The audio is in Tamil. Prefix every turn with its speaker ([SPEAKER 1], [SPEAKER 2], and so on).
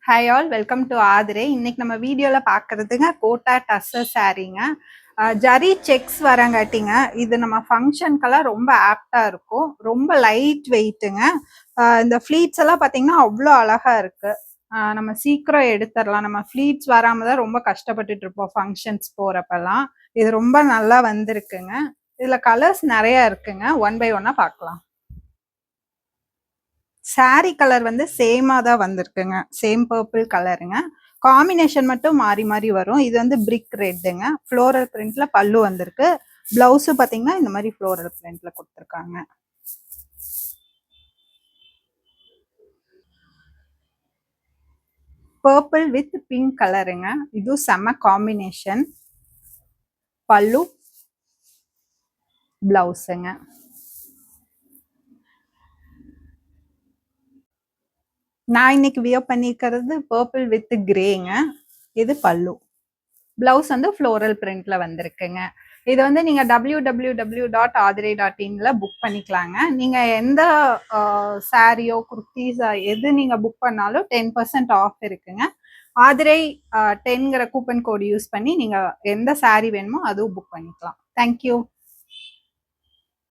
[SPEAKER 1] Hi all, welcome to Aathirai. இன்னைக்கு நம்ம வீடியோல பாக்குறதுங்க கோட்டா டஸ்ஸர் சாரீங்க. ஜரி செக்ஸ் வரங்காட்டிங்க இது நம்ம ஃபங்க்ஷனுக்கெல்லாம் ரொம்ப ஆப்டா இருக்கும். ரொம்ப லைட் வெயிட்டுங்க. இந்த ஃபிளீட்ஸ் எல்லாம் பாத்தீங்கன்னா அவ்வளோ அழகா இருக்கு. நம்ம சீக்கிரம் எடுத்துடலாம். நம்ம ஃபிளீட்ஸ் வராம தான் ரொம்ப கஷ்டப்பட்டுட்டு இருப்போம் ஃபங்க்ஷன்ஸ் போறப்பெல்லாம். இது ரொம்ப நல்லா வந்திருக்குங்க. இதுல கலர்ஸ் நிறைய இருக்குங்க. ஒன் பை ஒன்னா பார்க்கலாம். சாரி கலர் வந்து சேமா தான் வந்திருக்குங்க. சேம் பர்பிள் கலருங்க. காம்பினேஷன் மட்டும் மாறி மாறி வரும். இது வந்து பிரிக் ரெட்டுங்க. ஃப்ளோரல் பிரிண்ட்ல பல்லு வந்திருக்கு. பிளவுஸு பார்த்தீங்கன்னா இந்த மாதிரி ஃப்ளோரல் பிரிண்ட்ல கொடுத்துருக்காங்க. பர்பிள் வித் பிங்க் கலருங்க. இது செம்ம காம்பினேஷன். பல்லு, பிளவுஸுங்க. நான் இன்னைக்கு வியர் பண்ணிக்கிறது பர்பிள் வித் கிரேங்க. இது பல்லு. பிளவுஸ் வந்து ஃப்ளோரல் பிரிண்ட்ல வந்திருக்குங்க. இது வந்து நீங்க www.adire.in புக் பண்ணிக்கலாங்க. நீங்க எந்த சாரியோ குர்த்திஸ் எது நீங்க புக் பண்ணாலும் 10% ஆஃப் இருக்குங்க. ஆதிரை 10ங்கிற கூப்பன் கோடு யூஸ் பண்ணி நீங்க எந்த சாரி வேணுமோ அதுவும் புக் பண்ணிக்கலாம். தேங்க்யூ.